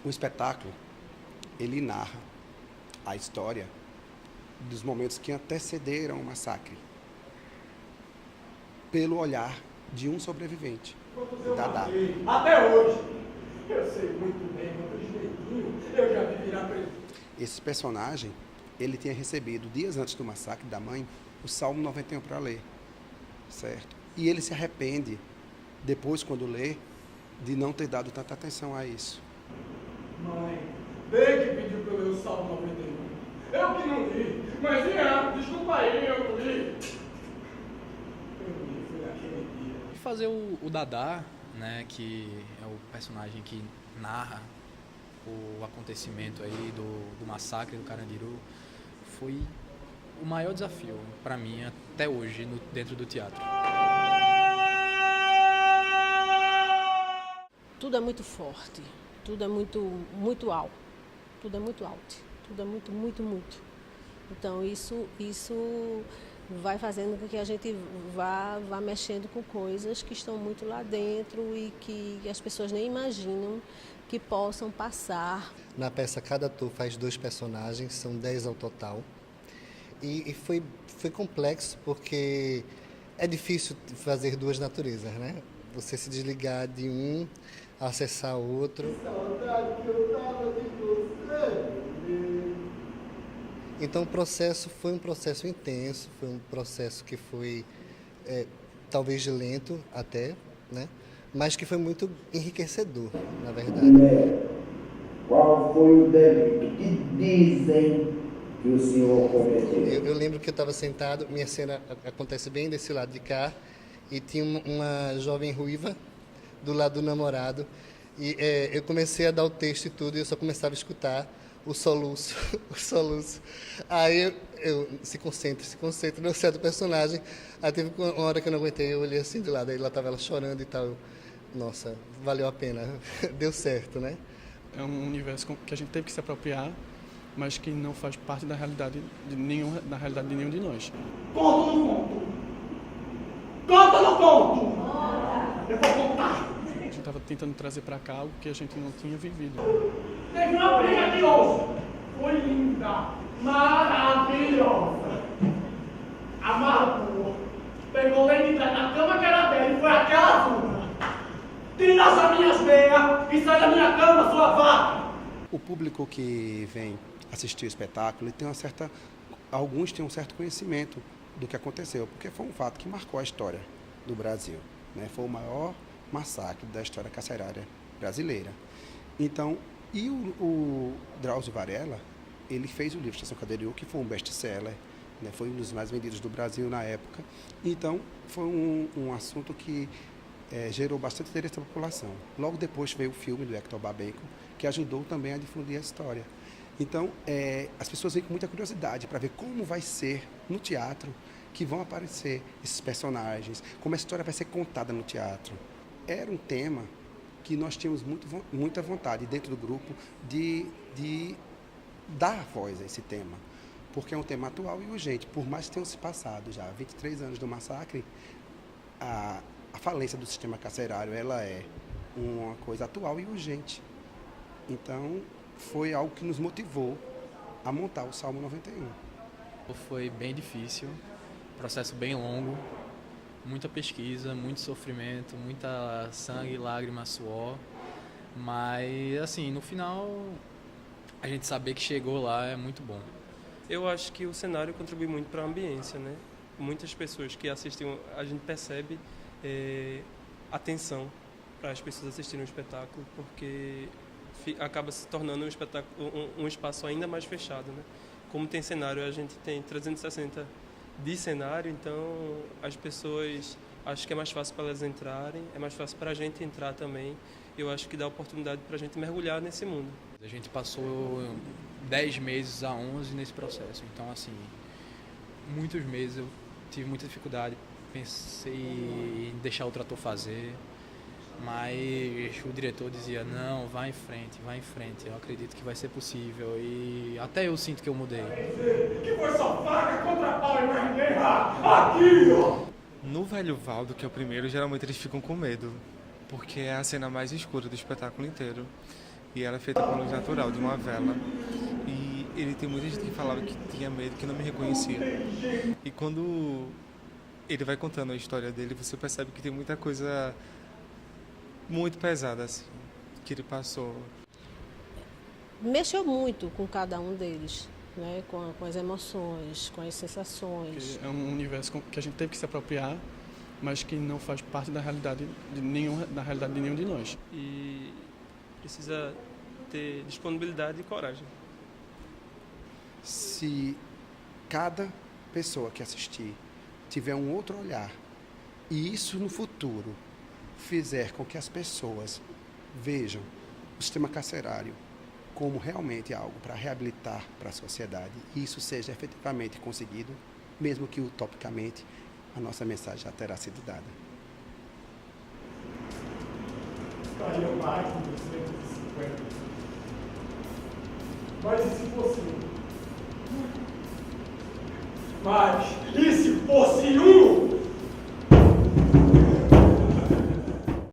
O espetáculo, ele narra a história dos momentos que antecederam o massacre, pelo olhar de um sobrevivente, Dadá. Até hoje, eu sei muito bem quantos neguinhos eu já vi virar preso. Esse personagem, ele tinha recebido, dias antes do massacre da mãe, o Salmo 91 para ler, certo? E ele se arrepende, depois, quando lê, de não ter dado tanta atenção a isso. Mãe, bem que pediu para eu ler o Salmo 91. Eu que não li, mas desculpa aí, eu não li. Eu li, foi naquele dia. Fazer o Dadá, né, que é o personagem que narra o acontecimento aí do massacre do Carandiru, foi o maior desafio para mim até hoje dentro do teatro. Tudo é muito forte, tudo é muito alto, tudo é muito alto, tudo é muito. Então isso vai fazendo com que a gente vá mexendo com coisas que estão muito lá dentro e que as pessoas nem imaginam que possam passar. Na peça, cada ator faz 2 personagens, são 10 ao total. E foi complexo porque é difícil fazer 2 naturezas, né? Você se desligar de um, acessar outro. Saudade que eu tava de você. Então o processo foi um processo intenso, foi um processo que foi talvez lento até, né? Mas que foi muito enriquecedor, na verdade. Qual foi o delito que dizem que o senhor cometeu? Eu lembro que eu estava sentado, minha cena acontece bem desse lado de cá, e tinha uma jovem ruiva do lado do namorado, e eu comecei a dar o texto e tudo, e eu só começava a escutar o soluço, o soluço. Aí eu se concentra, não sei do personagem. Aí teve uma hora que eu não aguentei, eu olhei assim de lado, aí lá estava ela chorando e tal. Nossa, valeu a pena, deu certo, né? É um universo que a gente teve que se apropriar, mas que não faz parte da realidade de nenhum de nós. Conto no conto. Conta no conto. Eu vou contar. A gente estava tentando trazer para cá algo que a gente não tinha vivido. Teve uma briga de hoje. Foi linda, maravilhosa. A Margot pegou ele na cama que era dela e foi aquela zona. Tira as minhas meias e sai da minha cama, sua vaca. O público que vem assistir o espetáculo, ele tem alguns têm um certo conhecimento do que aconteceu, porque foi um fato que marcou a história do Brasil, né? Foi o maior massacre da história carcerária brasileira. Então, e o Drauzio Varela, ele fez o livro Estação Carandiru, que foi um best-seller, né? Foi um dos mais vendidos do Brasil na época. Então, foi um assunto que gerou bastante interesse da população. Logo depois veio o filme do Hector Babenco, que ajudou também a difundir a história. Então, as pessoas vêm com muita curiosidade para ver como vai ser no teatro que vão aparecer esses personagens, como a história vai ser contada no teatro. Era um tema que nós tínhamos muita vontade dentro do grupo de dar voz a esse tema, porque é um tema atual e urgente. Por mais que tenham se passado já 23 anos do massacre, a falência do sistema carcerário ela é uma coisa atual e urgente. Então, foi algo que nos motivou a montar o Salmo 91. Foi bem difícil, processo bem longo, muita pesquisa, muito sofrimento, muita sangue, lágrima, suor. Mas, assim, no final, a gente saber que chegou lá é muito bom. Eu acho que o cenário contribui muito para a ambiência, né? Muitas pessoas que assistem, a gente percebe atenção para as pessoas assistirem o espetáculo, porque acaba se tornando um espaço ainda mais fechado, né? Como tem cenário, a gente tem 360 de cenário, então as pessoas, acho que é mais fácil para elas entrarem, é mais fácil para a gente entrar também. Eu acho que dá oportunidade para a gente mergulhar nesse mundo. A gente passou 10 meses a 11 nesse processo, então assim, muitos meses eu tive muita dificuldade, pensei em deixar o trator fazer, mas o diretor dizia, não, vai em frente, eu acredito que vai ser possível, e até eu sinto que eu mudei. Que foi só faca contra pau e mais ninguém aqui, ó! No Velho Valdo, que é o primeiro, geralmente eles ficam com medo, porque é a cena mais escura do espetáculo inteiro. E ela é feita com luz natural, de uma vela. E ele tem muita gente que falava que tinha medo, que não me reconhecia. E quando ele vai contando a história dele, você percebe que tem muita coisa muito pesada, assim, que ele passou. Mexeu muito com cada um deles, né? Com as emoções, com as sensações. É um universo que a gente teve que se apropriar, mas que não faz parte da realidade de nenhum de nós. E precisa ter disponibilidade e coragem. Se cada pessoa que assistir tiver um outro olhar e isso no futuro fizer com que as pessoas vejam o sistema carcerário como realmente algo para reabilitar para a sociedade e isso seja efetivamente conseguido, mesmo que utopicamente, a nossa mensagem já terá sido dada. Estaria mais de 250. Mas e se fosse um? Mas e se fosse um?